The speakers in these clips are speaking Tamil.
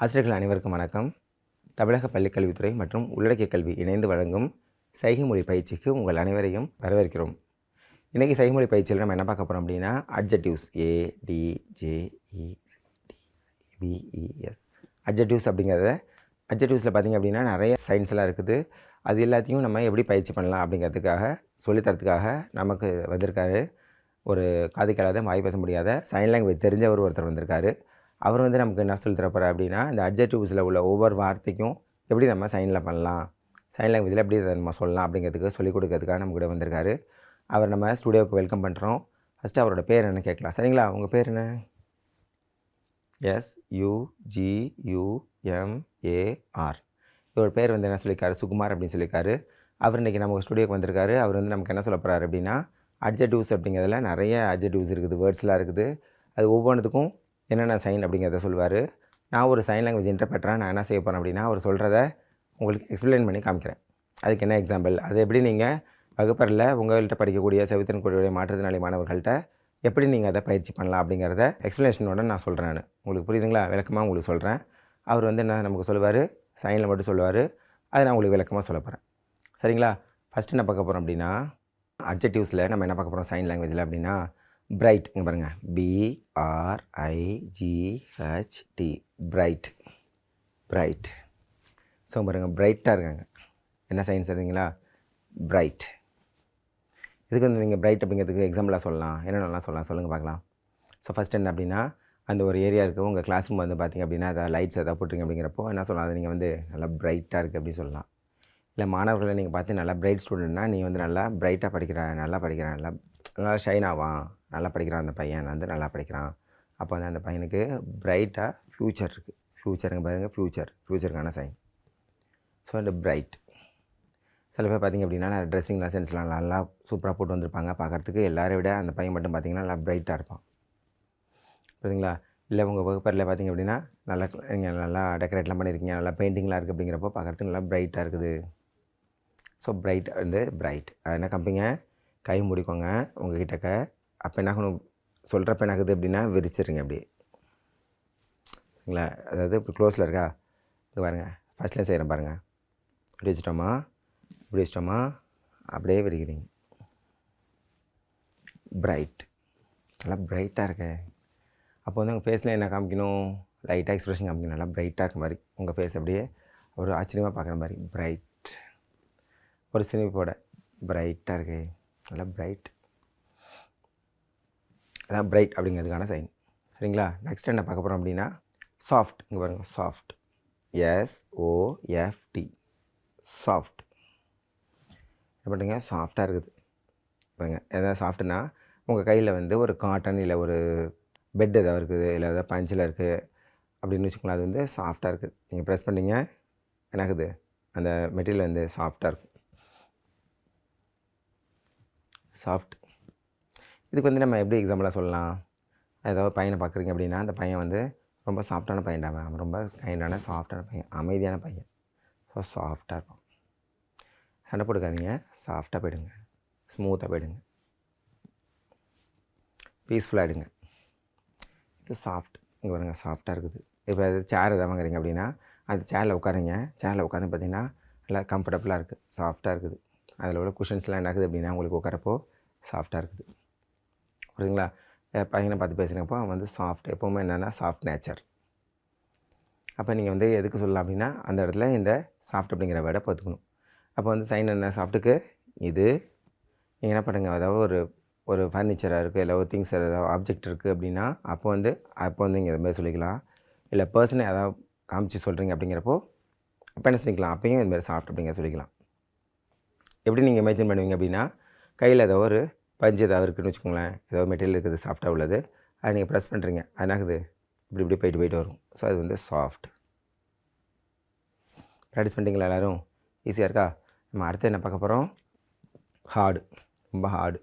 ஆசிரியர்கள் அனைவருக்கும் வணக்கம். தமிழக பள்ளிக்கல்வித்துறை மற்றும் உள்ளடக்கிய கல்வி இணைந்து வழங்கும் சைகை மொழி பயிற்சிக்கு உங்கள் அனைவரையும் வரவேற்கிறோம். இன்றைக்கி சைகை மொழி பயிற்சியில் நம்ம என்ன பார்க்க போகிறோம் அப்படின்னா அட்ஜெக்டிவ்ஸ் ADJEVES அட்ஜெக்டிவ்ஸ் அப்படிங்கிறத அட்ஜெக்டிவ்ஸில் பார்த்திங்க அப்படின்னா நிறைய சயின்ஸ்லாம் இருக்குது. அது எல்லாத்தையும் நம்ம எப்படி பயிற்சி பண்ணலாம் அப்படிங்கிறதுக்காக சொல்லித்தரத்துக்காக நமக்கு வந்திருக்காரு ஒரு காது கேளாத வாய் பேச முடியாத சைன் லாங்குவேஜ் தெரிஞ்சவர் ஒருத்தர் வந்திருக்காரு. அவர் வந்து நமக்கு என்ன சொல்லி தரப்போகிறார் அப்படின்னா இந்த அட்ஜெக்டிவ்ஸில் உள்ள ஒவ்வொரு வார்த்தைக்கும் எப்படி நம்ம சைனில் பண்ணலாம், சைன் லாங்குவேஜில் எப்படி அதை நம்ம சொல்லலாம் அப்படிங்கிறதுக்கு சொல்லிக் கொடுக்கறதுக்காக நம்ம கூட வந்திருக்காரு. அவர் நம்ம ஸ்டுடியோவுக்கு வெல்கம் பண்ணுறோம். ஃபஸ்ட்டு அவரோட பேர் என்ன கேட்கலாம். சரிங்களா? உங்கள் பேர் என்ன? SUGUMAR. இவர் பேர் வந்து என்ன சொல்லியிருக்காரு? சுகுமார் அப்படின்னு சொல்லியிருக்காரு. அவர் இன்றைக்கி நமக்கு ஸ்டுடியோக்கு வந்திருக்காரு. அவர் வந்து நமக்கு என்ன சொல்ல போகிறாரு அப்படின்னா அட்ஜெக்டிவ்ஸ் அப்படிங்கிறதுல நிறைய அட்ஜெக்டிவ்ஸ் இருக்குது, வேர்ட்ஸ்லாம் இருக்குது. அது ஒவ்வொன்றுத்துக்கும் என்னென்ன சைன் அப்படிங்கிறத சொல்லுவார். நான் ஒரு சைன் லாங்குவேஜ் இன்டர்பிரட்டராக நான் என்ன செய்ய போகிறேன் அப்படின்னா அவர் சொல்கிறத உங்களுக்கு எக்ஸ்பிளைன் பண்ணி காமிக்கிறேன். அதுக்கு என்ன எக்ஸாம்பிள், அது எப்படி நீங்கள் வகுப்பறையில் உங்கள்கிட்ட படிக்கக்கூடிய செவித்திறன் கூடிய மாற்றுத்திறனாளி மாணவர்கள்ட்ட எப்படி நீங்கள் அதை பயிற்சி பண்ணலாம் அப்படிங்கிறத எக்ஸ்ப்ளனேஷனோட நான் சொல்கிறேன். நான் உங்களுக்கு புரியுதுங்களா? விளக்கமாக உங்களுக்கு சொல்கிறேன். அவர் வந்து என்ன நமக்கு சொல்லுவார், சைனில் மட்டும் சொல்லுவார். அதை நான் உங்களுக்கு விளக்கமாக சொல்ல போகிறேன். சரிங்களா? ஃபஸ்ட்டு என்ன பார்க்க போகிறோம் அப்படின்னா அட்ஜெக்டிவ்ஸில் நம்ம என்ன பார்க்க போகிறோம் சைன் லாங்குவேஜில் அப்படின்னா பிரைட். இங்கே பாருங்கள், BRIGHT பிரைட். பிரைட். ஸோ பாருங்கள் பிரைட்டாக இருக்காங்க. என்ன சைன்ஸ் இருந்தீங்களா? பிரைட். இதுக்கு வந்து நீங்கள் பிரைட் அப்படிங்கிறதுக்கு எக்ஸாம்பிளாக சொல்லலாம், என்னென்னலாம் சொல்லலாம் சொல்லுங்கள் பார்க்கலாம். ஸோ ஃபஸ்ட் என்ன அப்படின்னா அந்த ஒரு ஏரியா இருக்குது, உங்கள் கிளாஸ் ரூம் வந்து பார்த்திங்க அப்படின்னா அதை லைட்ஸ் எதாவது போட்டிங்க அப்படிங்கிறப்போ என்ன சொல்லலாம், அதை நீங்கள் வந்து நல்லா பிரைட்டாக இருக்குது அப்படின்னு சொல்லலாம். இல்லை மாணவர்களை நீங்கள் பார்த்து நல்லா பிரைட் ஸ்டூடெண்ட்னா நீங்கள் வந்து நல்லா பிரைட்டாக படிக்கிறான், நல்லா நல்லா ஷைன் ஆவான், நல்லா படிக்கிறான் அந்த பையன் வந்து நல்லா படிக்கிறான். அப்போ வந்து அந்த பையனுக்கு பிரைட்டாக ஃப்யூச்சர் இருக்குது. ஃப்யூச்சருங்க பாருங்கள், ஃப்யூச்சருக்கான சைன். ஸோ அந்த பிரைட். சில பேர் பார்த்திங்க அப்படின்னா ட்ரெஸ்ஸிங்லாம் சென்ஸ்லாம் நல்லா சூப்பராக போட்டு வந்திருப்பாங்க. பார்க்குறதுக்கு எல்லாரை விட அந்த பையன் மட்டும் பார்த்திங்கன்னா நல்லா பிரைட்டாக இருப்பான். புரியுதுங்களா? இல்லை உங்கள் வகுப்பறையில் பார்த்திங்க அப்படின்னா நல்லா நீங்கள் நல்லா டெக்கரேட்லாம் பண்ணியிருக்கீங்க, நல்லா பெயிண்டிங்லாம் இருக்குது அப்படிங்கிறப்போ பார்க்குறதுக்கு நல்லா பிரைட்டாக இருக்குது. ஸோ பிரைட் வந்து பிரைட். அது என்ன காமிப்பீங்க, கை மூடிக்கோங்க உங்கள் கிட்டக்க. அப்போ என்ன ஆகணும், சொல்கிறப்ப என்ன ஆகுது அப்படின்னா விரிச்சிருங்க அப்படியே. சரிங்களா? அதாவது இப்போ க்ளோஸில் இருக்கா, இங்கே பாருங்கள், ஃபஸ்ட்லேயே செய்கிறேன் பாருங்கள். இப்படி வச்சிட்டோமா, அப்படியே விரிக்கிறீங்க. பிரைட். நல்லா பிரைட்டாக இருக்கு. அப்போ வந்து உங்கள் ஃபேஸில் என்ன காமிக்கணும், லைட்டாக எக்ஸ்ப்ரெஷன் காமிக்கணும். நல்லா பிரைட்டாக இருக்க மாதிரி உங்கள் ஃபேஸ் அப்படியே ஒரு ஆச்சரியமாக பார்க்குற மாதிரி பிரைட். ஒரு சிரிப்போட பிரைட்டாக இருக்கு, நல்லா பிரைட். அதான் பிரைட் அப்படிங்கிறதுக்கான சைன். சரிங்களா? நெக்ஸ்ட் என்ன பார்க்க போகிறோம் அப்படின்னா சாஃப்ட். இங்கே பாருங்கள், சாஃப்ட். SOFT. சாஃப்ட். என்ன பண்ணுறீங்க, சாஃப்டாக இருக்குது பாருங்க. எதாவது சாஃப்ட்னா உங்கள் கையில் வந்து ஒரு காட்டன் இல்லை ஒரு பெட் எதாவது இருக்குது, இல்லை எதாவது பஞ்சில் இருக்குது அப்படின்னு வச்சுக்கோங்களேன். அது வந்து சாஃப்டாக இருக்குது. நீங்கள் ப்ரெஸ் பண்ணிங்க என்ன ஆகுது, அந்த மெட்டீரியல் வந்து சாஃப்டாக இருக்கும். சாஃப்ட். இதுக்கு வந்து நம்ம எப்படி எக்ஸாம்பிளாக சொல்லலாம், ஏதாவது பையனை பார்க்குறீங்க அப்படின்னா அந்த பையன் வந்து ரொம்ப சாஃப்டான பையன்டாங்க, அவன் ரொம்ப கைண்டான சாஃப்டான பையன், அமைதியான பையன். ஸோ சாஃப்டாக இருக்கும். சண்டை போட்டுக்காதீங்க, சாஃப்டாக போயிடுங்க, ஸ்மூத்தாக போயிடுங்க, பீஸ்ஃபுல்லாக ஆகிடுங்க. இது சாஃப்ட். இங்கே பாருங்கள், சாஃப்டாக இருக்குது. இப்போ அது சேர் எதாவது வாங்குறீங்க அப்படின்னா அந்த சேரில் உட்காருங்க. சேரில் உட்காந்து பார்த்திங்கன்னா நல்லா கம்ஃபர்டபுளாக இருக்குது, சாஃப்டாக இருக்குது. அதில் உள்ள குஷன்ஸ்லாம் என்ன ஆகுது அப்படின்னா உங்களுக்கு உட்காரப்போ சாஃப்டாக இருக்குது. புரியுதுங்களா? பையனை பார்த்து பேசுகிறப்போ அவன் வந்து சாஃப்ட். எப்போவுமே என்னென்னா சாஃப்ட் நேச்சர். அப்போ நீங்கள் வந்து எதுக்கு சொல்லலாம் அப்படின்னா அந்த இடத்துல இந்த சாஃப்ட் அப்படிங்கிற வேர்டை பார்த்துக்கணும். அப்போ வந்து சைன் என்ன சாஃப்ட்டுக்கு, இது நீங்கள் என்ன பண்ணுங்கள், அதாவது ஒரு ஃபர்னிச்சராக இருக்குது, இல்லை ஒரு திங்ஸ் ஏதாவது ஆப்ஜெக்ட் இருக்குது அப்படின்னா அப்போ வந்து நீங்கள் இது மாதிரி சொல்லிக்கலாம். இல்லை பர்சனை ஏதாவது காமிச்சு சொல்கிறீங்க அப்படிங்கிறப்போ அப்போ என்ன சொல்லிக்கலாம், அப்போயும் இதுமாதிரி சாஃப்ட் அப்படிங்கிற சொல்லிக்கலாம். எப்படி நீங்கள் இமேஜின் பண்ணுவீங்க அப்படின்னா கையில் ஏதோ ஒரு பஞ்சு ஏதாவது இருக்குதுன்னு வச்சுக்கோங்களேன், ஏதோ மெட்டீரியல் இருக்குது சாஃப்டாக உள்ளது, அதை நீங்கள் ப்ரெஸ் பண்ணுறீங்க, அது ஆகுது இப்படி போயிட்டு வரும். ஸோ அது வந்து சாஃப்ட். ப்ராக்டிஸ் பண்ணிட்டீங்களா எல்லோரும்? ஈஸியாக இருக்கா? நம்ம அடுத்து என்ன பார்க்க போகிறோம், ஹார்டு. ரொம்ப ஹார்டு.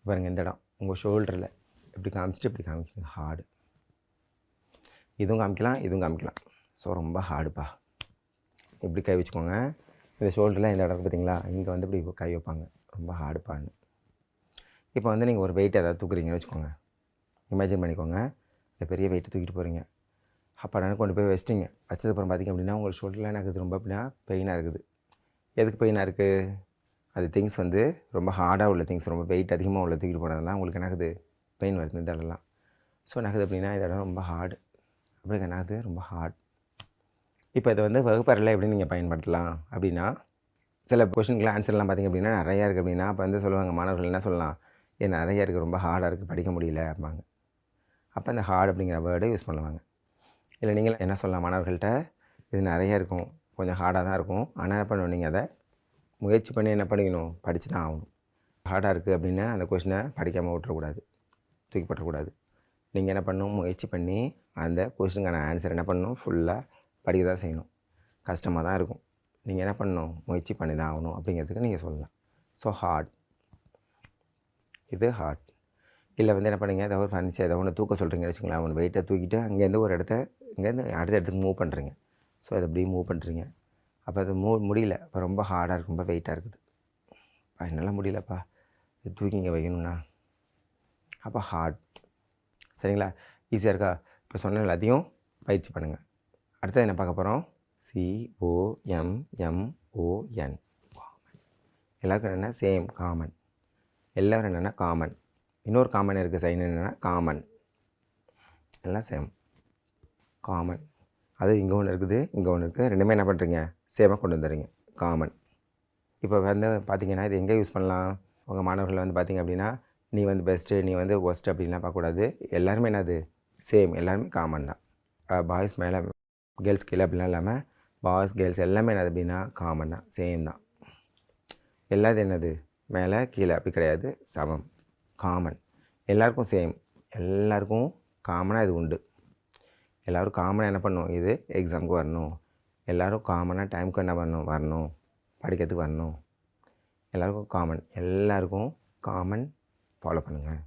பாருங்கள், இந்த இடம் உங்கள் ஷோல்டரில் இப்படி காமிச்சிட்டு இப்படி காமிக்கணும், ஹார்டு. இதுவும் காமிக்கலாம். ஸோ ரொம்ப ஹார்டுப்பா. இப்படி கை வச்சுக்கோங்க. இந்த ஷோல்டரில் இந்த இடம் பார்த்தீங்களா, இங்கே வந்து இப்படி கை வைப்பாங்க, ரொம்ப ஹார்டுப்பான்னு. இப்போ வந்து நீங்கள் ஒரு வெயிட் ஏதாவது தூக்குறீங்கன்னு வச்சுக்கோங்க, இமேஜின் பண்ணிக்கோங்க. இந்த பெரிய வெயிட்டை தூக்கிட்டு போகிறீங்க. அப்பாடான்னு கொண்டு போய் வச்சிட்டிங்க. வச்சதுக்கப்புறம் பார்த்திங்க அப்படின்னா உங்களுக்கு ஷோல்டரில் எனக்கு ரொம்ப அப்படின்னா பெயினாக இருக்குது. எதுக்கு பெயினாக இருக்குது? அது திங்ஸ் வந்து ரொம்ப ஹார்டாக உள்ள திங்ஸ், ரொம்ப வெயிட் அதிகமாக உள்ள தூக்கிட்டு போனதெல்லாம் உங்களுக்கு என்னாகுது? பெயின் வருது இந்த இடம்லாம். ஸோ என்னாகுது அப்படின்னா இந்த இடம் ரொம்ப ஹார்டு. அப்படி என்னாகுது? ரொம்ப ஹார்ட். இப்போ இதை வந்து வகுப்பறையில் எப்படி நீங்கள் பயன்படுத்தலாம் அப்படின்னா, சில கொஷினுக்குலாம் ஆன்சர்லாம் பார்த்திங்க அப்படின்னா நிறையா இருக்குது அப்படின்னா, அப்போ வந்து சொல்லுவாங்க மாணவர்கள் என்ன சொல்லலாம், இது நிறையா இருக்குது, ரொம்ப ஹார்டாக இருக்குது, படிக்க முடியல அப்படிம்பாங்க. அப்போ அந்த ஹார்ட் அப்படிங்கிற வேர்டை யூஸ் பண்ணுவாங்க. இல்லை நீங்கள் என்ன சொல்லலாம் மாணவர்கள்ட்ட, இது நிறையா இருக்கும், கொஞ்சம் ஹார்டாக தான் இருக்கும், ஆனால் என்ன பண்ணணும், நீங்கள் அதை முயற்சி பண்ணி என்ன பண்ணிக்கணும், படித்து தான் ஆகணும். ஹார்டாக இருக்குது அப்படின்னு அந்த கொஷினை படிக்காமல் விட்டுறக்கூடாது, தூக்கி போட்டக்கூடாது. நீங்கள் என்ன பண்ணணும், முயற்சி பண்ணி அந்த கொஷினுக்கான ஆன்சர் என்ன பண்ணணும், ஃபுல்லாக படிக்க தான் செய்யணும். கஷ்டமாக தான் இருக்கும், நீங்கள் என்ன பண்ணணும், முயற்சி பண்ணி தான் ஆகணும் அப்படிங்கிறதுக்கு நீங்கள் சொல்லலாம். ஸோ ஹார்ட், இது ஹார்ட். இல்லை வந்து என்ன பண்ணுங்க, ஏதோ ஒரு ஃபர்னிச்சர் ஏதோ ஒன்று தூக்க சொல்கிறீங்கன்னு வச்சுங்களேன், அவன் வெயிட்டை தூக்கிட்டு அங்கேருந்து ஒரு இடத்த இங்கேருந்து அடுத்த இடத்துக்கு மூவ் பண்ணுறீங்க. ஸோ அதை அப்படியே மூவ் பண்ணுறீங்க. அப்போ அது முடியல, இப்போ ரொம்ப ஹார்டாக இருக்குது, ரொம்ப வெயிட்டாக இருக்குது, என்னால் முடியலப்பா, இது தூக்கி இங்கே வைக்கணும்னா, அப்போ ஹார்ட். சரிங்களா? ஈஸியாக இருக்கா? இப்போ சொன்ன எல்லாத்தையும் பயிற்சி பண்ணுங்கள். அடுத்தது என்ன பார்க்க போகிறோம்? COMMON. எல்லாருக்கும் என்னென்னா சேம், காமன். எல்லோரும் என்னென்னா காமன். இன்னொரு காமன் இருக்குது, சைன் என்னென்னா காமன். எல்லாம் சேம், காமன். அது இங்கே ஒன்று இருக்குது, இங்கே ஒன்று இருக்குது, ரெண்டுமே என்ன பண்ணுறீங்க, சேமாக கொண்டு வந்துடுறீங்க, காமன். இப்போ வந்து பார்த்திங்கன்னா இது எங்கே யூஸ் பண்ணலாம்? உங்கள் மாணவர்கள் வந்து பார்த்திங்க அப்படின்னா, நீ வந்து பெஸ்ட்டு, நீ வந்து ஒஸ்ட்டு அப்படின்லாம் பார்க்கக்கூடாது. எல்லாருமே என்னது, சேம், எல்லாருமே காமன் தான். பாய்ஸ் மேலே கேர்ள்ஸ் கீழே அப்படிலாம் இல்லாமல் பாய்ஸ் கேர்ள்ஸ் எல்லாமே என்னது அப்படின்னா காமன் தான், சேம் தான். எல்லாது என்னது, மேலே கீழே அப்படி கிடையாது, சமம், காமன். எல்லாருக்கும் சேம், எல்லாருக்கும் காமனாக இது உண்டு. எல்லோரும் காமனாக என்ன பண்ணணும், இது எக்ஸாமுக்கு வரணும். எல்லோரும் காமனாக டைமுக்கு என்ன பண்ணணும், வரணும், படிக்கிறதுக்கு வரணும். எல்லாருக்கும் காமன், எல்லாருக்கும் காமன் ஃபாலோ பண்ணுங்கள்.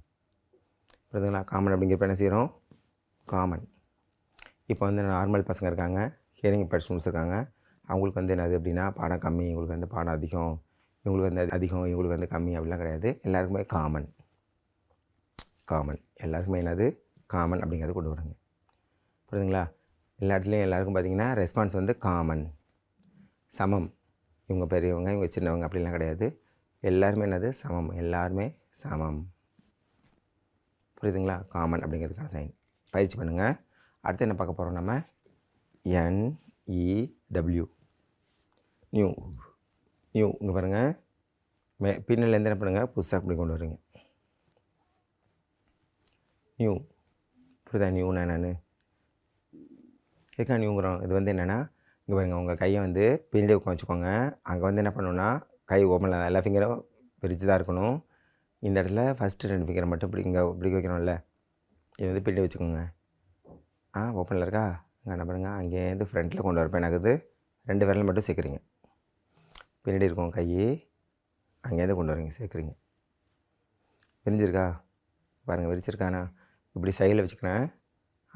புரியுதுங்களா? காமன் அப்படிங்கிறப்ப என்ன செய்கிறோம், காமன். இப்போ வந்து நார்மல் பசங்க இருக்காங்க, ஹியரிங் இம்பேர்ட் ஸ்டூடெண்ட்ஸ் இருக்காங்க, அவங்களுக்கு வந்து என்னது அப்படின்னா பாடம் கம்மி, இவங்களுக்கு வந்து பாடம் அதிகம், இவங்களுக்கு வந்து அதிகம், இவங்களுக்கு வந்து கம்மி அப்படிலாம் கிடையாது. எல்லாருக்குமே காமன், காமன். எல்லாருக்குமே என்னது, காமன் அப்படிங்கிறது கொண்டு வராங்க. புரியுதுங்களா? எல்லா இடத்துலையும் எல்லாருக்கும் பார்த்திங்கன்னா ரெஸ்பான்ஸ் வந்து காமன், சமம். இவங்க பெரியவங்க, இவங்க சின்னவங்க அப்படிலாம் கிடையாது. எல்லாருமே என்னது, சமம், எல்லாருமே சமம். புரியுதுங்களா? காமன் அப்படிங்கிறதுக்கான சைன் பயிற்சி பண்ணுங்கள். அடுத்து என்ன பார்க்க போகிறோம், நம்ம NEW, நியூ. நியூ இங்கே பாருங்கள், பின்னலேருந்து என்ன பண்ணுங்கள், புதுசாக அப்படி கொண்டு வரீங்க, நியூ. புரியுதா? நியூனா என்னென்னு, எதுக்காக நியூங்கிறோம்? இது வந்து என்னென்னா, இங்கே பாருங்கள், உங்கள் கையை வந்து பின்னாடி உட்காந்து வச்சுக்கோங்க. அங்கே வந்து என்ன பண்ணணுன்னா, கை ஓப்பனில் எல்லா ஃபிங்கரும் பிரித்து தான் இருக்கணும். இந்த இடத்துல ஃபஸ்ட்டு 2 ஃபிங்கரை மட்டும் இப்படி இங்கே இப்படி வைக்கணும்ல, இது வந்து பின்னாடி வச்சுக்கோங்க. ஓப்பனில் இருக்கா? அங்கே என்ன பண்ணுங்கள், அங்கேருந்து ஃப்ரண்ட்டில் கொண்டு வரப்போ என்னாகுது, 2 விரல் மட்டும் சேர்க்குறீங்க. பின்னாடி இருக்கும் கை, அங்கேருந்து கொண்டு வரீங்க, சேர்க்குறீங்க. விரிஞ்சிருக்கா பாருங்கள், விரிச்சிருக்கானா? இப்படி சைடில் வச்சுக்கிறேன்,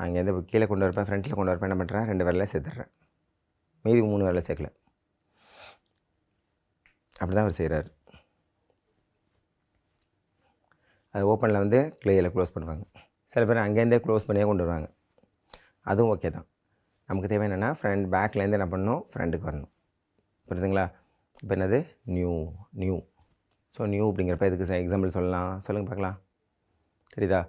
அங்கேருந்து கீழே கொண்டு வரப்பேன், ஃப்ரண்ட்டில் கொண்டு வரப்பேன், என்ன பண்ணுறேன், 2 விரலை சேர்த்துட்றேன், மீதி 3 விரலை சேர்க்கல. அப்படி தான் அவர் செய்கிறார். அது ஓப்பனில் வந்து க்ளேயில் க்ளோஸ் பண்ணுவாங்க. சில பேர் அங்கேருந்தே க்ளோஸ் பண்ணியே கொண்டு வருவாங்க, அதுவும் ஓகே தான். நமக்கு தேவை என்னென்னா பேக்லேருந்து என்ன பண்ணணும், ஃப்ரண்ட்டுக்கு வரணும். புரியுதுங்களா? இப்போ என்னது, நியூ. நியூ. ஸோ நியூ அப்படிங்கிறப்ப இதுக்கு எக்ஸாம்பிள் சொல்லலாம், சொல்லுங்கள் பார்க்கலாம். தெரியுதா?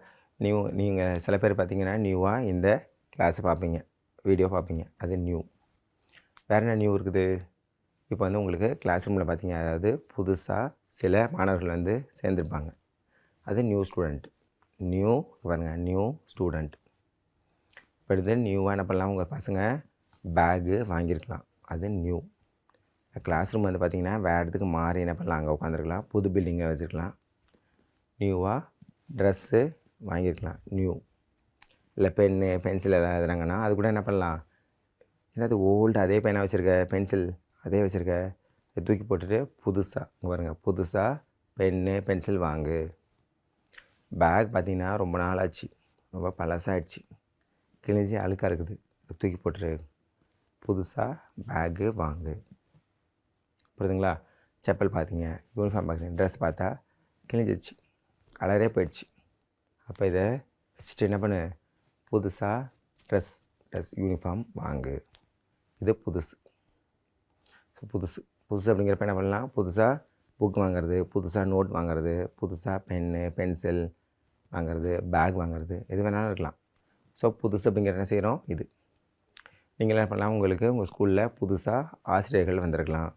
நியூ. நீங்கள் சில பேர் பார்த்தீங்கன்னா நியூவாக இந்த கிளாஸை பார்ப்பீங்க, வீடியோ பார்ப்பீங்க, அது நியூ. வேறு என்ன நியூ இருக்குது? இப்போ வந்து உங்களுக்கு கிளாஸ் ரூமில் பார்த்தீங்க, அதாவது புதுசாக சில மாணவர்கள் வந்து சேர்ந்துருப்பாங்க, அது நியூ ஸ்டூடெண்ட். நியூ பாருங்கள், நியூ ஸ்டூடெண்ட். இப்போ இது நியூவாக என்ன பண்ணலாம், உங்கள் பசங்க பேகு வாங்கியிருக்கலாம், அது நியூ. கிளாஸ் ரூம் வந்து பார்த்திங்கன்னா வேறு இடத்துக்கு மாறி என்ன பண்ணலாம், அங்கே உட்காந்துருக்கலாம், புது பில்டிங்கில் வச்சுருக்கலாம். நியூவாக ட்ரெஸ்ஸு வாங்கியிருக்கலாம், நியூ. இல்லை பென்னு பென்சில் எதாவது எழுதுறாங்கன்னா அது கூட என்ன பண்ணலாம், என்னது ஓல்டு அதே பெண்ணாக வச்சுருக்க, பென்சில் அதே வச்சுருக்க, அதை தூக்கி போட்டுட்டு புதுசாக இங்கே பாருங்கள், புதுசாக பென்னு பென்சில் வாங்கு. பேக் பார்த்திங்கன்னா ரொம்ப நாள் ஆச்சு, ரொம்ப பழசாகிடுச்சு, கிழிஞ்சி அழுக்காக இருக்குது, தூக்கி போட்டுரு, புதுசாக பேக்கு வாங்கு. புரியுதுங்களா? செப்பல் பார்த்தீங்க, யூனிஃபார்ம் பார்த்தீங்க, ட்ரெஸ் பார்த்தா கிழிஞ்சிருச்சு, கலரே போயிடுச்சு. அப்போ இதை வச்சுட்டு என்ன பண்ணு, புதுசாக ட்ரெஸ் ட்ரெஸ் யூனிஃபார்ம் வாங்கு. இது புதுசு. ஸோ புதுசு அப்படிங்கிறப்ப என்ன பண்ணலாம், புதுசாக புக் வாங்குறது, புதுசாக நோட் வாங்குறது, புதுசாக பென்னு பென்சில் வாங்குறது, பேக் வாங்குறது, எது வேணாலும் இருக்கலாம். ஸோ புதுசு அப்படிங்கிற என்ன செய்கிறோம், இது. நீங்கள் என்ன பண்ணலாம், உங்களுக்கு உங்கள் ஸ்கூலில் புதுசாக ஆசிரியர்கள் வந்திருக்கலாம்.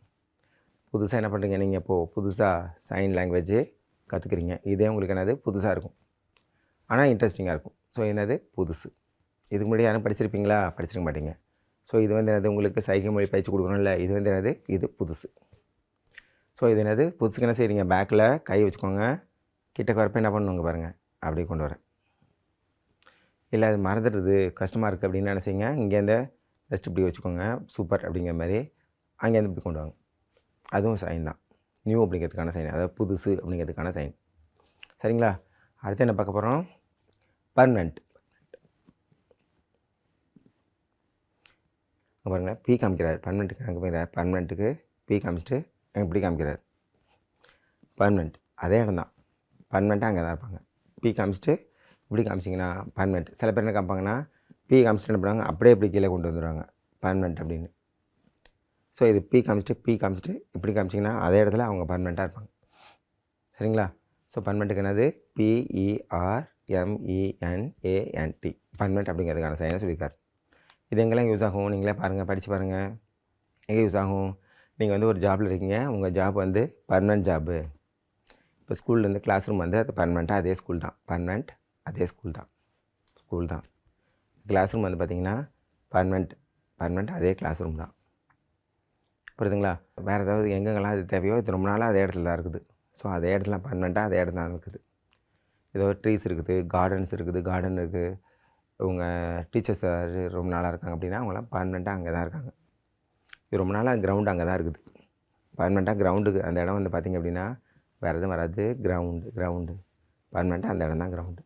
புதுசாக என்ன பண்ணுறீங்க, நீங்கள் இப்போது புதுசாக சைன் லாங்குவேஜ் கற்றுக்குறீங்க. இதே உங்களுக்கு என்னது புதுசாக இருக்கும், ஆனால் இன்ட்ரெஸ்டிங்காக இருக்கும். ஸோ என்னது புதுசு. இதுக்கு முன்னாடி யாரும் படிச்சிருப்பீங்களா, படிச்சிருக்க மாட்டீங்க. ஸோ இது வந்து என்னது, உங்களுக்கு சைகை மொழி பயிற்சி கொடுக்கணும்ல, இது வந்து என்னது, இது புதுசு. ஸோ இது என்னது புதுசுக்கு என்ன செய்கிறீங்க, பேக்கில் கை வச்சுக்கோங்க, கிட்ட வரப்போ என்ன பண்ணுவாங்க பாருங்கள், அப்படியே கொண்டு வரேன். இல்லை அது மறந்துடுது, கஷ்டமாக இருக்குது அப்படின்னு என்ன செய்யுங்க, இங்கேருந்து ஜஸ்ட் இப்படி வச்சுக்கோங்க, சூப்பர் அப்படிங்கிற மாதிரி, அங்கேருந்து இப்படி கொண்டு வாங்க. அதுவும் சைன் தான், நியூ அப்படிங்கிறதுக்கான சைன், அதாவது புதுசு அப்படிங்கிறதுக்கான சைன். சரிங்களா? அடுத்து என்ன பார்க்க போகிறோம், பர்மனெண்ட். பாருங்கள், பி காமிக்கிறார், பர்மனெண்ட்டுக்கு அங்கே போயிடுறார், பர்மனெண்ட்டுக்கு பி காமிச்சிட்டு இப்படி காமிக்கிறார். பர்மனெண்ட் அதே இடம் தான், பர்மனெண்ட்டாக அங்கே தான் இருப்பாங்க. பி காமிச்சிட்டு இப்படி காமிச்சிங்கன்னா பர்மனெண்ட். சில பேர் என்ன காமிப்பாங்கன்னா, பி காமிச்சிட்டு என்ன பண்ணுவாங்க, அப்படியே இப்படி கீழே கொண்டு வந்துடுவாங்க பர்மனெண்ட் அப்படின்னு. ஸோ இது பி காமிச்சிட்டு இப்படி காமிச்சிங்கன்னா அதே இடத்துல அவங்க பர்மனெண்ட்டாக இருப்பாங்க. சரிங்களா? ஸோ பர்மனெண்ட்டுக்கு என்னது, PERMENT, பர்மனெண்ட் அப்படிங்கிறதுக்கான சைனை சொல்லியிருக்கார். இது எங்கெல்லாம் யூஸ் ஆகும், நீங்களே பாருங்கள், படித்து பாருங்கள். எங்கே யூஸ் ஆகும், நீங்கள் வந்து ஒரு ஜாபில் இருக்கீங்க, உங்கள் ஜாப் வந்து பர்மனெண்ட் ஜாபு. இப்போ ஸ்கூல்லேருந்து கிளாஸ் ரூம் வந்து அது பர்மனெண்ட்டாக அதே ஸ்கூல் தான், பர்மனெண்ட் அதே ஸ்கூல் தான். கிளாஸ் ரூம் வந்து பார்த்திங்கன்னா பர்மனெண்ட் அதே கிளாஸ் ரூம் தான். புரியுதுங்களா? வேறு ஏதாவது எங்கெங்கெல்லாம் அது தேவையோ, இது ரொம்ப நாளாக அதே இடத்துல தான் இருக்குது. ஸோ அதே இடத்துல பர்மனெண்ட்டாக அதே இடத்துல தான் இருக்குது. ஏதோ ட்ரீஸ் இருக்குது, கார்டன் இருக்குது, உங்கள் டீச்சர்ஸ் ரொம்ப நாளாக இருக்காங்க அப்படின்னா அவங்களாம் பர்மனெண்ட்டாக அங்கே தான் இருக்காங்க. இது ரொம்ப நாளாக கிரவுண்டு அங்கே தான் இருக்குது. பர்மனெண்ட்டாக கிரவுண்டுக்கு அந்த இடம் வந்து பார்த்திங்க அப்படின்னா வேறு எதுவும் வராது, கிரவுண்டு பர்மனெண்ட்டாக அந்த இடம் தான் கிரவுண்டு.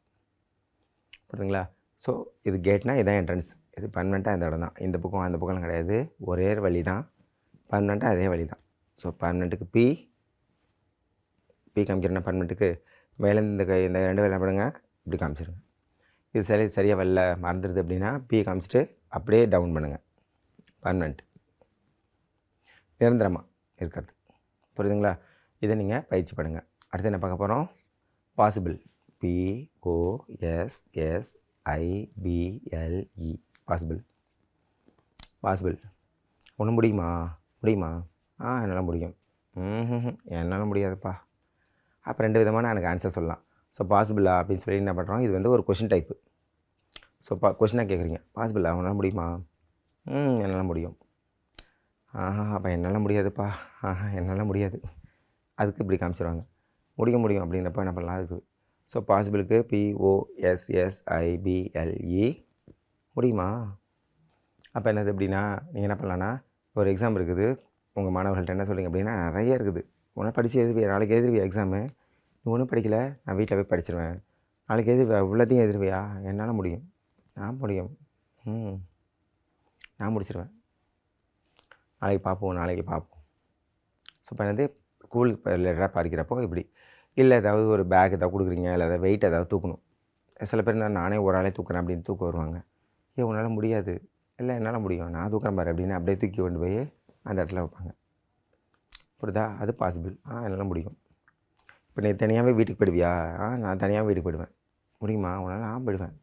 புரியுதுங்களா? ஸோ இது கேட்னால் இதான் என்ட்ரன்ஸ். இது பர்மனெண்ட்டாக அந்த இடம் தான், இந்த பக்கம் அந்த பக்கம்லாம் கிடையாது, ஒரே வழி தான், பர்மனெண்ட்டாக அதே வழி தான். ஸோ பர்மனெண்ட்டுக்கு பி காமிக்கிறேன்னா பர்மனெண்ட்டுக்கு மேலேருந்து இந்த ரெண்டு வேலை பண்ணுங்க, இப்படி காமிச்சிருங்க. இது சரியாக வரல, மறந்துடுது அப்படின்னா பி காமிச்சிட்டு அப்படியே டவுன் பண்ணுங்கள். பர்மனெண்ட் நிரந்தரமாக இருக்கிறது. புரியுதுங்களா? இதை நீங்கள் பயிற்சி பண்ணுங்கள். அடுத்து என்ன பார்க்க போகிறோம், பாசிபிள். POSSIBLE, possible. ஒன்றும் முடியுமா? என்னால் முடியும். என்னால் முடியாதுப்பா. அப்போ ரெண்டு விதமான எனக்கு ஆன்சர் சொல்லலாம். ஸோ பாசிபிளா அப்படின்னு சொல்லி என்ன பண்ணுறோம், இது வந்து ஒரு கொஷின் டைப்பு. ஸோ கொஷினாக கேட்குறீங்க, பாசிபிளா, உன்னால் முடியுமா? என்னால் முடியும். அப்போ என்னால் முடியாதுப்பா, என்னால் முடியாது. அதுக்கு இப்படி காமிச்சிடுவாங்க. முடியும் அப்படின்றப்ப என்ன பண்ணலாம், அதுக்கு. ஸோ பாசிபிளுக்கு POSSIBLE, முடியுமா? அப்போ என்னது அப்படின்னா, நீங்கள் என்ன பண்ணலான்னா, ஒரு எக்ஸாம் இருக்குது, உங்கள் மாணவர்கள்ட்ட என்ன சொல்கிறீங்க அப்படின்னா, நிறைய இருக்குது, உன்னால் படித்து எழுதுவியா, நாளைக்கு எழுதுவியா எக்ஸாமு, நீ ஒன்றும் படிக்கலை, நான் வீட்டில் போய் படிச்சிடுவேன், நாளைக்கு எழுதுவியா, இவ்வளோத்தையும் எழுதுவியா, என்னால் முடியும், நான் முடியும், நான் முடிச்சிடுவேன், நாளைக்கு பார்ப்போம். ஸோ இப்போ என்னது, ஸ்கூல் லெட்டராக படிக்கிறப்போ இப்படி. இல்லை ஏதாவது ஒரு பேக் ஏதாவது கொடுக்குறீங்க, இல்லை ஏதாவது வெயிட் ஏதாவது தூக்கணும். சில பேர் நானே ஒரு ஆளே தூக்குறேன் அப்படின்னு தூக்க வருவாங்க. உன்னால் முடியாது, இல்லை என்னால் முடியும், நான் தூக்குறேன் பாரு அப்படின்னு அப்படியே தூக்கி கொண்டு போய் அந்த இடத்துல வைப்பாங்க. புரியுதா? அது பாசிபிள். என்னால் முடியும். இப்போ நீ தனியாகவே வீட்டுக்கு போயிடுவியா? நான் தனியாகவே வீட்டுக்கு போயிடுவேன். முடியுமா உன்னால்? நான் போயிடுவேன்.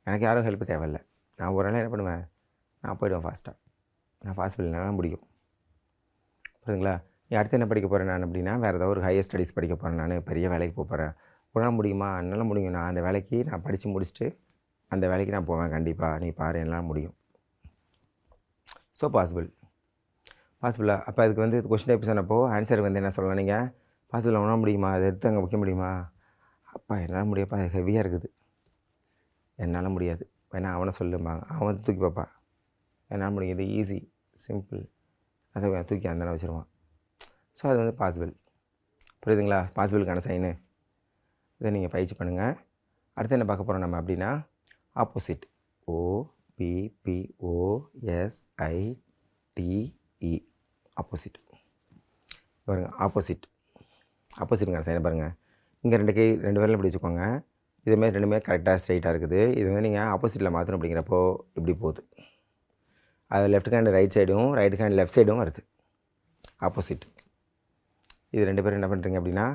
எனக்கு யாரும் ஹெல்ப் தேவையில்லை, நான் ஒரு நாள் என்ன பண்ணுவேன், நான் போயிடுவேன் ஃபாஸ்ட்டாக. நான் பாசிபிள், என்னால் முடியும். புரியுதுங்களா? நீ அடுத்து என்ன படிக்க போகிறேன் நான் அப்படின்னா, வேறு ஏதாவது ஒரு ஹையர் ஸ்டடீஸ் படிக்க போகிறேன், நான் பெரிய வேலைக்கு போகிறேன். உன்னால் முடியுமா? என்னால் முடியும், நான் அந்த வேலைக்கு நான் படித்து முடிச்சுட்டு அந்த வேலைக்கு நான் போவேன் கண்டிப்பாக, நீ பாரு, என்னால் முடியும். ஸோ பாசிபிளா? அப்போ அதுக்கு வந்து கொஸ்டின் டைப் சொன்னப்போ ஆன்சர் வந்து என்ன சொல்லலாம், நீங்கள் பாசிபிள் உணர முடியுமா, அதை எடுத்து அங்கே வைக்க முடியுமா? அப்பா என்னால் முடியப்பா, அது ஹெவியாக இருக்குது, என்னால் முடியாது, வேணா அவனை சொல்லும்பாங்க, அவன் தூக்கி பார்ப்பா, என்னால் முடியும், இது ஈஸி சிம்பிள், அதை தூக்கி அந்த வச்சுருவான். ஸோ அது வந்து பாசிபிள். புரியுதுங்களா? பாசிபிளுக்கான சைனு. இதை நீங்கள் பயிற்சி பண்ணுங்கள். அடுத்து என்ன பார்க்க போகிறோம் நம்ம அப்படின்னா, ஆப்போசிட். OPPOSITE, opposite. பாருங்கள், ஆப்போசிட்டுக்கான சைனை பாருங்கள். இங்கே ரெண்டு விரலும் இப்படி வச்சுக்கோங்க, இதுமாரி ரெண்டுமே கரெக்டாக ஸ்ட்ரைட்டாக இருக்குது. இது வந்து நீங்கள் ஆப்போசிட்டில் மாற்றணும் அப்படிங்கிறப்போ இப்படி போகுது. அது லெஃப்ட் ஹேண்ட் ரைட் சைடும் ரைட் ஹேண்ட் லெஃப்ட் சைடும் வருது ஆப்போசிட். இது 2 பேரும் என்ன பண்ணுறீங்க அப்படின்னா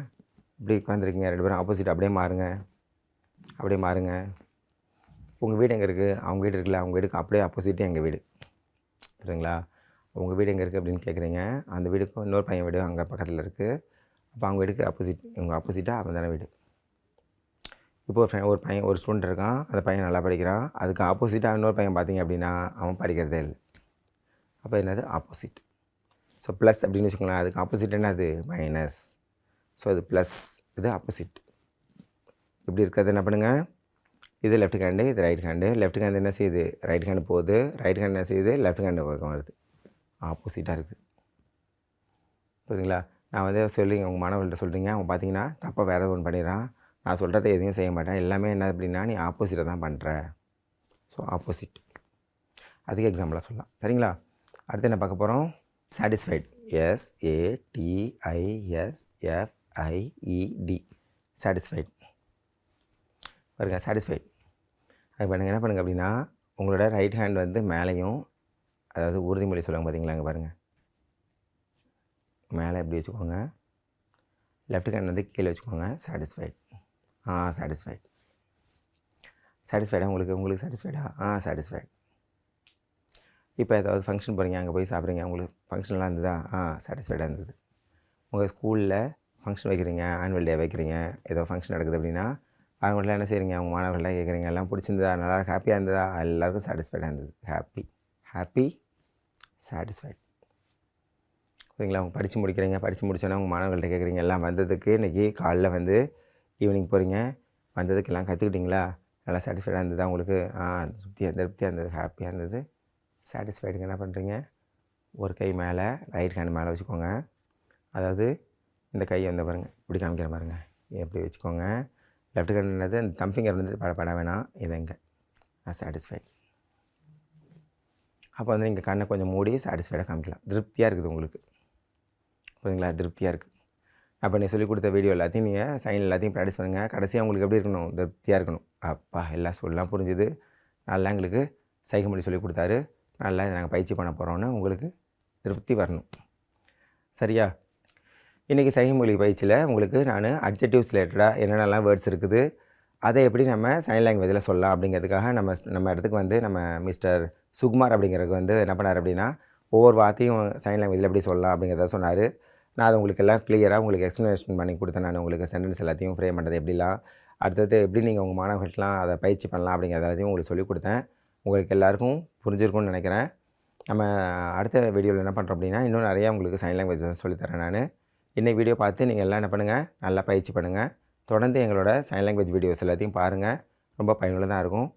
இப்படி உட்காந்துருக்கீங்க, 2 பேரும் ஆப்போசிட் அப்படியே மாறுங்க, அப்படியே மாறுங்க. உங்கள் வீடு எங்கே இருக்குது? அவங்க வீடு இருக்குல்ல, அவங்க வீடுக்கு அப்படியே ஆப்போசிட்டு எங்கள் வீடு. புரியுதுங்களா? உங்கள் வீடு எங்கே இருக்குது அப்படின்னு கேட்குறீங்க. அந்த வீடுக்கும் இன்னொரு பையன் வீடு அங்கே பக்கத்தில் இருக்குது. அப்போ அவங்க வீடுக்கு ஆப்போசிட், உங்கள் ஆப்போசிட்டாக அவன் தானே வீடு. இப்போ ஒரு பையன் ஒரு ஸ்டூடெண்ட் இருக்கான், அந்த பையன் நல்லா படிக்கிறான். அதுக்கு ஆப்போசிட்டாக இன்னொரு பையன் பார்த்தீங்க அப்படின்னா அவன் படிக்கிறதே இல்லை. அப்போ என்னது? ஆப்போசிட். ஸோ ப்ளஸ் அப்படின்னு வச்சுக்கோங்களேன். அதுக்கு ஆப்போசிட் என்னது? மைனஸ். ஸோ அது ப்ளஸ், இது ஆப்போசிட். இப்படி இருக்கிறது என்ன பண்ணுங்கள், இது லெஃப்ட் ஹேண்டு, இது ரைட் ஹேண்டு. லெஃப்ட் ஹேண்டு என்ன செய்யுது? ரைட் ஹேண்டு போகுது. ரைட் ஹேண்ட் என்ன செய்யுது? லெஃப்ட் ஹேண்டு பக்கம் வருது. ஆப்போசிட்டாக இருக்குது. புரியுதுங்களா? நான் வந்து உங்கள் மாணவர்கள்ட்ட சொல்கிறீங்க, அவங்க பார்த்தீங்கன்னா தப்பாக வேறு ஒன்று பண்ணிடுறான். நான் சொல்கிறத எதையும் செய்ய மாட்டேன், எல்லாமே என்ன அப்படின்னா நீ ஆப்போசிட்டை தான் பண்ணுற. ஸோ ஆப்போசிட், அதுக்கு எக்ஸாம்பிளாக சொல்லலாம். சரிங்களா? அடுத்து என்ன பார்க்க போகிறோம்? சாட்டிஸ்ஃபைட். SATISFIED. சாட்டிஸ்ஃபைட் பாருங்க. சாட்டிஸ்ஃபைட் அது பண்ணுங்கள். என்ன பண்ணுங்கள் அப்படின்னா உங்களோட ரைட் ஹேண்ட் வந்து மேலேயும், அதாவது உறுதிமொழி சொல்லுவாங்க பார்த்தீங்களா, அங்கே பாருங்கள், மேலே எப்படி வச்சுக்கோங்க. லெஃப்ட் ஹேண்ட் வந்து கீழே வச்சுக்கோங்க. சாட்டிஸ்ஃபைட். சாட்டிஸ்ஃபைட். சாட்டிஸ்ஃபைடாக உங்களுக்கு சாட்டிஸ்ஃபைடா? சாட்டிஸ்ஃபைட். இப்போ ஏதாவது ஃபங்க்ஷன் போகிறீங்க, அங்கே போய் சாப்பிட்றீங்க, உங்களுக்கு ஃபங்க்ஷன்லாம் இருந்ததா? சாட்டிஸ்ஃபைடாக இருந்தது. உங்கள் ஸ்கூலில் ஃபங்க்ஷன் வைக்கிறீங்க, ஆனுவல் டே வைக்கிறீங்க, ஏதோ ஃபங்க்ஷன் நடக்குது அப்படின்னா அவங்களாம் என்ன செய்கிறீங்க, அவங்க மாணவர்கள்லாம் கேட்குறீங்க, எல்லாம் பிடிச்சிருந்ததா, நல்லா ஹாப்பியாக இருந்ததா? எல்லாருக்கும் சாட்டிஸ்ஃபைடாக இருந்தது. Happy satisfied. சரிங்களா? அவங்க படித்து முடிக்கிறீங்க, படித்து முடிச்சோன்னா உங்கள் மாணவர்கள்ட்ட கேட்குறீங்க, எல்லாம் வந்ததுக்கு இன்றைக்கி காலைல வந்து ஈவினிங் போகிறீங்க, வந்ததுக்கு எல்லாம் கற்றுக்கிட்டிங்களா, நல்லா சாட்டிஸ்ஃபைடாக இருந்ததா உங்களுக்கு? திருப்தியாக இருந்தது, ஹாப்பியாக இருந்தது. சாட்டிஸ்ஃபைடுக்கு என்ன பண்ணுறீங்க, ஒரு கை மேலே, ரைட் ஹேண்ட் மேலே வச்சுக்கோங்க. அதாவது இந்த கையை வந்து பாருங்கள், இப்படி காமிக்கிற பாருங்க, எப்படி வச்சுக்கோங்க. லெஃப்ட் ஹேண்ட் என்னது, அந்த தம்பிங்கர் வந்து பட வேணாம், இது எங்கே சாட்டிஸ்ஃபைட். அப்போ வந்து நீங்கள் கண்ணை கொஞ்சம் மூடி சாட்டிஸ்ஃபைடாக காமிக்கலாம். திருப்தியாக இருக்குது உங்களுக்கு. புரியுங்களா? திருப்தியாக இருக்குது. அப்போ நீ சொல்லிக் கொடுத்த வீடியோ எல்லாத்தையும் நீங்கள் சைன் எல்லாத்தையும் ப்ராக்டிஸ் பண்ணுங்கள். கடைசியாக உங்களுக்கு எப்படி இருக்கணும்? திருப்தியாக இருக்கணும். அப்பா எல்லாம் சொல்லலாம் புரிஞ்சுது, நல்லா எங்களுக்கு சைகை மொழி சொல்லிக் கொடுத்தாரு, நல்லா இதை நாங்கள் பயிற்சி பண்ண போகிறோன்னு உங்களுக்கு திருப்தி வரணும். சரியா? இன்றைக்கி சைகை மொழி பயிற்சியில் உங்களுக்கு நான் அட்ஜெக்டிவ்ஸ் ரிலேட்டடாக என்னென்னலாம் வேர்ட்ஸ் இருக்குது, அதை எப்படி நம்ம சைன் லாங்குவேஜில் சொல்லலாம் அப்படிங்கிறதுக்காக நம்ம இடத்துக்கு வந்து நம்ம மிஸ்டர் சுகுமார் அப்படிங்கிறதுக்கு வந்து என்ன பண்ணார் அப்படின்னா ஒவ்வொரு வார்த்தையும் சைன் லாங்குவேஜில் எப்படி சொல்லலாம் அப்படிங்கிறத சொன்னார். நான் அதை உங்களுக்கு எல்லாம் கிளியராக உங்களுக்கு எக்ஸ்ப்ளனேஷன் பண்ணி கொடுத்தேன். நான் உங்களுக்கு சென்டென்ஸ் எல்லாத்தையும் ஃப்ரேம் பண்ணுறது எப்படிலாம், அடுத்தது எப்படி நீங்கள் உங்கள் மாணவர்கள்லாம் அதை பயிற்சி பண்ணலாம் அப்படிங்கிறத எல்லாத்தையும் உங்களுக்கு சொல்லிக் கொடுத்தேன். உங்களுக்கு எல்லாேருக்கும் புரிஞ்சிருக்கும்னு நினைக்கிறேன். நம்ம அடுத்த வீடியோவில் என்ன பண்ணுறோம் அப்படின்னா இன்னும் நிறையா உங்களுக்கு சைன் லாங்குவேஜ் சொல்லித்தரேன் நான். இன்றைக்கி வீடியோ பார்த்து நீங்கள் எல்லாம் என்ன பண்ணுங்கள், நல்லா பயிற்சி பண்ணுங்கள். தொடர்ந்து எங்களோட சைன் லாங்குவேஜ் வீடியோஸ் எல்லாத்தையும் பாருங்கள், ரொம்ப பயனுள்ளதாக இருக்கும்.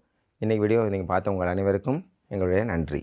இன்றைக்கி வீடியோ நீங்கள் பார்த்த உங்கள் அனைவருக்கும் எங்களுடைய நன்றி.